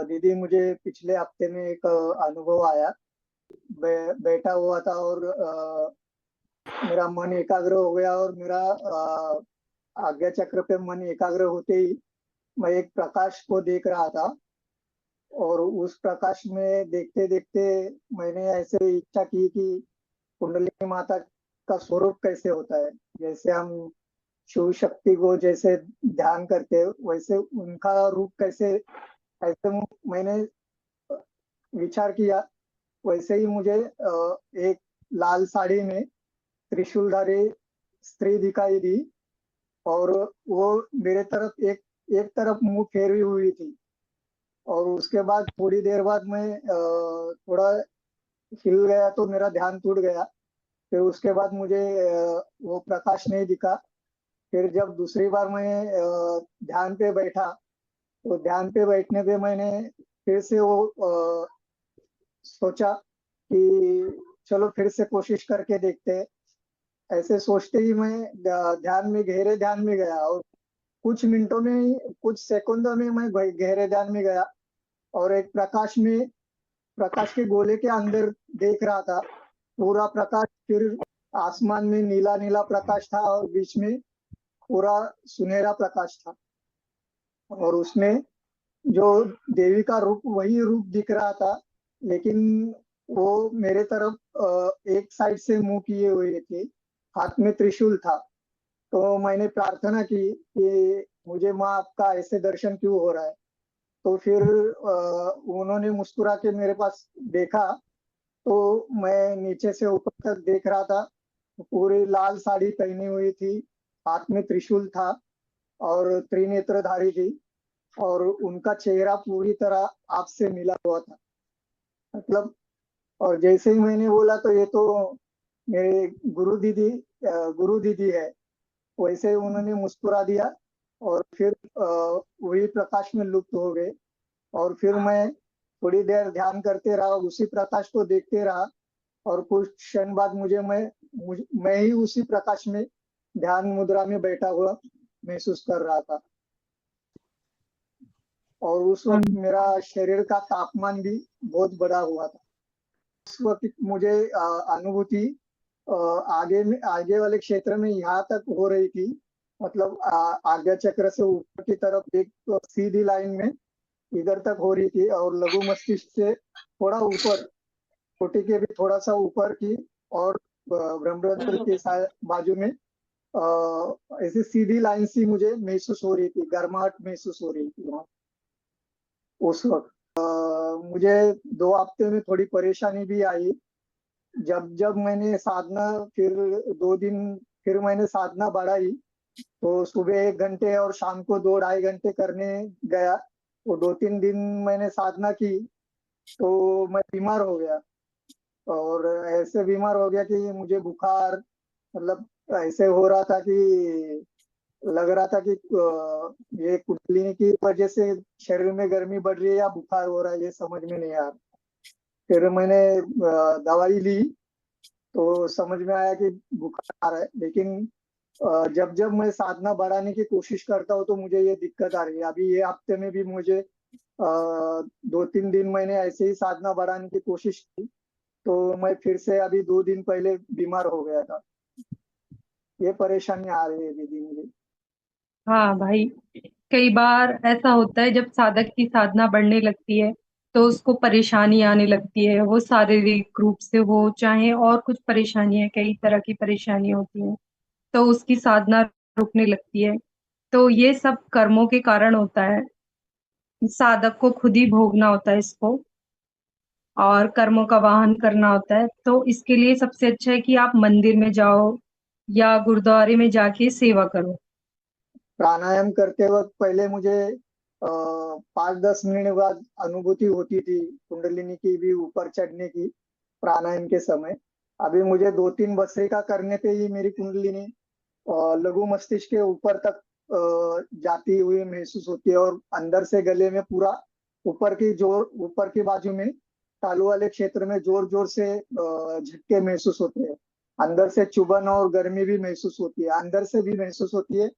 दीदी मुझे पिछले हफ्ते में एक अनुभव आया। बैठा हुआ था और मेरा मन एकाग्र हो गया और मेरा आज्ञा चक्र पे मन एकाग्र होते ही मैं एक प्रकाश को देख रहा था। और उस प्रकाश में देखते देखते मैंने ऐसे इच्छा की कि कुंडलिनी माता का स्वरूप कैसे होता है। जैसे हम शिव शक्ति को जैसे ध्यान करते हैं वैसे उनका रूप कैसे, ऐसे मैंने विचार किया। वैसे ही मुझे एक लाल साड़ी में त्रिशूलधारी स्त्री दिखाई दी और वो मेरे तरफ एक एक तरफ मुंह फेरी हुई थी। और उसके बाद थोड़ी देर बाद मैं थोड़ा हिल गया तो मेरा ध्यान टूट गया। फिर उसके बाद मुझे वो प्रकाश नहीं दिखा। फिर जब दूसरी बार मैं ध्यान पे बैठा तो ध्यान पे बैठने पे मैंने फिर से वो सोचा कि चलो फिर से कोशिश करके देखते हैं। ऐसे सोचते ही मैं ध्यान में गहरे ध्यान में गया और कुछ मिनटों में ही, कुछ सेकंडों में मैं गहरे ध्यान में गया और एक प्रकाश के गोले के अंदर देख रहा था। पूरा प्रकाश फिर आसमान में नीला नीला प्रकाश था और बीच में पूरा सुनहरा प्रकाश था। और उसमें जो देवी का रूप वही रूप दिख रहा था, लेकिन वो मेरे तरफ एक साइड से मुंह किए हुए थे। हाथ में त्रिशूल था। तो मैंने प्रार्थना की कि मुझे माँ आपका ऐसे दर्शन क्यों हो रहा है। तो फिर उन्होंने मुस्कुरा के मेरे पास देखा। तो मैं नीचे से ऊपर तक देख रहा था। पूरी लाल साड़ी पहनी हुई थी, हाथ में त्रिशूल था और त्रिनेत्रधारी थी। और उनका चेहरा पूरी तरह आपसे मिला हुआ था, मतलब। और जैसे ही मैंने बोला तो ये तो मेरे गुरु दीदी है। वैसे ही उन्होंने मुस्कुरा दिया और फिर वही प्रकाश में लुप्त हो गए। और फिर मैं थोड़ी देर ध्यान करते रहा, उसी प्रकाश को देखते रहा। और कुछ क्षण बाद मैं ही उसी प्रकाश में ध्यान मुद्रा में बैठा हुआ महसूस कर रहा था। और उस वक्त हाँ। मेरा शरीर का तापमान भी बहुत बढ़ा हुआ था। उस वक्त मुझे अनुभूति आगे वाले क्षेत्र में यहाँ तक हो रही थी। मतलब आज्ञा चक्र से ऊपर की तरफ एक सीधी लाइन में इधर तक हो रही थी और लघु मस्तिष्क से थोड़ा ऊपर, कोटि के भी थोड़ा सा ऊपर की। और ब्रह्मरंध्र के बाजू में ऐसी सीधी लाइन सी मुझे महसूस हो रही थी, गर्माहट महसूस हो रही थी वहाँ उस वक्त। मुझे 2 हफ्ते में थोड़ी परेशानी भी आई। जब जब मैंने साधना फिर 2 दिन फिर मैंने साधना बढ़ाई तो सुबह 1 घंटे और शाम को 2 ढाई घंटे करने गया। वो 2 3 दिन मैंने साधना की तो मैं बीमार हो गया। और ऐसे बीमार हो गया कि मुझे बुखार, मतलब ऐसे हो रहा था कि लग रहा था कि ये कुंडलिनी की वजह से शरीर में गर्मी बढ़ रही है या बुखार हो रहा है, ये समझ में नहीं आ रहा। फिर मैंने दवाई ली तो समझ में आया कि बुखार आ रहा है। लेकिन जब जब मैं साधना बढ़ाने की कोशिश करता हूँ तो मुझे ये दिक्कत आ रही है। अभी ये हफ्ते में भी मुझे 2 3 दिन मैंने ऐसे ही साधना बढ़ाने की कोशिश की तो मैं फिर से अभी 2 दिन पहले बीमार हो गया था। ये परेशानी आ रही है दीदी मुझे। हाँ भाई, कई बार ऐसा होता है जब साधक की साधना बढ़ने लगती है तो उसको परेशानी आने लगती है, वो शारीरिक रूप से हो चाहे और कुछ परेशानियां, कई तरह की परेशानी होती है, तो उसकी साधना रुकने लगती है। तो ये सब कर्मों के कारण होता है। साधक को खुद ही भोगना होता है इसको, और कर्मों का वाहन करना होता है। तो इसके लिए सबसे अच्छा है कि आप मंदिर में जाओ या गुरुद्वारे में जाके सेवा करो। प्राणायाम करते वक्त पहले मुझे 5 10 मिनट बाद अनुभूति होती थी कुंडलिनी की भी ऊपर चढ़ने की, प्राणायाम के समय। अभी मुझे 2 3 भस्त्रिका करने पे ही मेरी कुंडलिनी लघु मस्तिष्क के ऊपर तक जाती हुई महसूस होती है। और अंदर से गले में पूरा ऊपर की बाजू में तालू वाले क्षेत्र में जोर जोर से झटके महसूस होते हैं। अंदर से चुभन और गर्मी भी महसूस होती है, अंदर से भी महसूस होती है।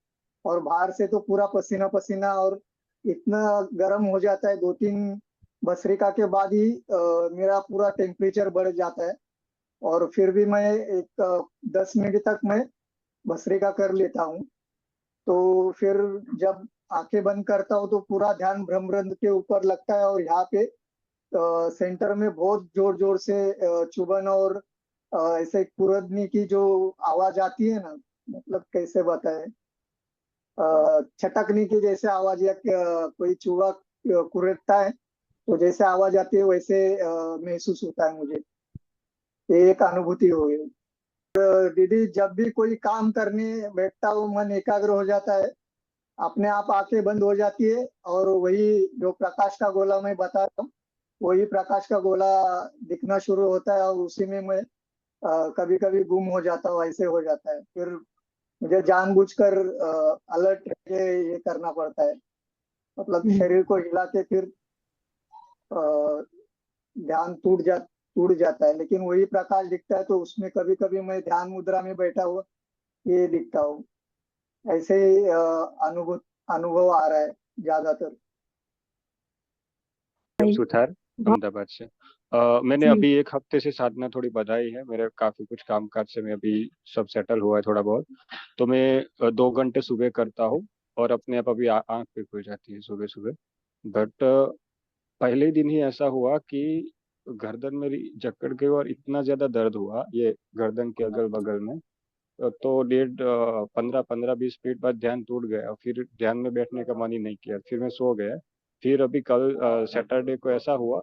और बाहर से तो पूरा पसीना पसीना और इतना गर्म हो जाता है। 2 3 भस्त्रिका के बाद ही मेरा पूरा टेम्परेचर बढ़ जाता है। और फिर भी मैं एक 10 मिनट तक मैं भस्त्रिका कर लेता हूँ। तो फिर जब आंखें बंद करता हूँ तो पूरा ध्यान भ्रमरंध्र के ऊपर लगता है, और यहाँ पे सेंटर में बहुत जोर जोर से चुभन और ऐसे कुरेदने की जो आवाज आती है ना, मतलब कैसे बताए, छटकने की जैसे आवाज, या कोई चूहा कुरेदता है तो जैसे आवाज आती है वैसे महसूस होता है मुझे। ये एक अनुभूति हो गई। दीदी, जब भी कोई काम करने बैठता हूँ मन एकाग्र हो जाता है, अपने आप आंखें बंद हो जाती है, और वही जो प्रकाश का गोला मैं बता रहा हूँ, वही प्रकाश का गोला दिखना शुरू होता है, और उसी में मैं कभी कभी गुम हो जाता हूँ, ऐसे हो जाता है। फिर मुझे जानबूझकर अलर्ट रह के ये करना पड़ता है, मतलब शरीर को हिला के फिर अ, ध्यान टूट जाता है, लेकिन वही प्रकाश दिखता है, तो उसमें कभी कभी मैं ध्यान मुद्रा में बैठा हुआ ये दिखता हूँ। ऐसे ही अनुभव आ रहा है ज्यादातर। भाई सुथार बहुत अहमदाबाद से। मैंने जी। अभी 1 हफ्ते से साधना थोड़ी बढ़ाई है, मेरे काफी कुछ काम काज से मैं अभी सब सेटल हुआ है थोड़ा बहुत। तो मैं 2 घंटे सुबह करता हूँ और अपने आप अभी आंख भी खुल जाती है सुबह सुबह। बट पहले ही दिन ही ऐसा हुआ कि गर्दन मेरी जकड़ गई और इतना ज्यादा दर्द हुआ ये गर्दन के अगल बगल में। तो 15-20 मिनट बाद ध्यान टूट गया और फिर ध्यान में बैठने का मन ही नहीं किया, फिर मैं सो गया। फिर अभी कल सैटरडे को ऐसा हुआ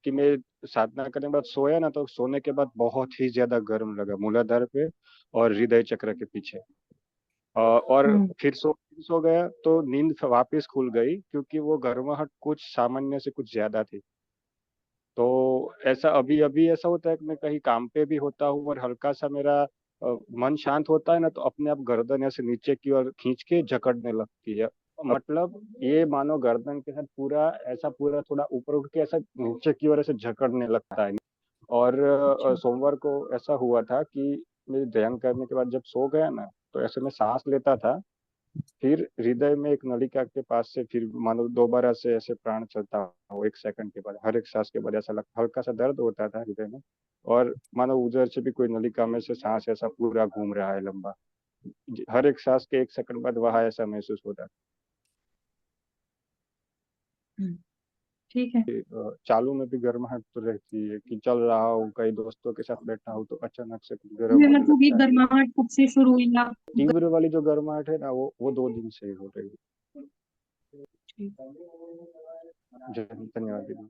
कि मैं साधना करने के बाद सोया ना, तो सोने के बाद बहुत ही ज्यादा गर्म लगा मूलाधार पे और हृदय चक्र के पीछे। और हम्म। फिर सो गया तो नींद वापस खुल गई, क्योंकि वो गर्माहट कुछ सामान्य से कुछ ज्यादा थी। तो ऐसा अभी अभी ऐसा होता है कि मैं कहीं काम पे भी होता हूँ और हल्का सा मेरा मन शांत होता है ना, तो अपने आप गर्दन ऐसे नीचे की ओर खींच के जकड़ने लगती है। मतलब ये मानो गर्दन के साथ पूरा ऐसा पूरा थोड़ा ऊपर उठ के ऐसा नीचे की ओर ऐसे जकड़ने लगता है। और अच्छा। सोमवार को ऐसा हुआ था कि मैं ध्यान करने के बाद जब सो गया ना, तो ऐसे मैं सांस लेता था, फिर हृदय में एक नलिका के पास से फिर मानो दोबारा से ऐसे प्राण चलता हो 1 सेकंड के बाद, हर एक सांस के बाद ऐसा लगता, हल्का सा दर्द होता था हृदय में। और मानो उधर से भी कोई नलिका में से सांस ऐसा पूरा घूम रहा है लंबा, हर एक सांस के 1 सेकंड बाद वहां ऐसा महसूस होता हम्म, ठीक है। है। चालू में भी गर्माहट तो रहती है कि चल रहा हूँ कई दोस्तों के साथ बैठा हूँ तो अचानक से कुछ गर्म ये होने मतलब ये लगता है। गर्माहट कब से शुरू हुई आप? तीव्र वाली जो गर्माहट है ना, वो 2 दिन से ही हो रही है। धन्यवाद दीदी।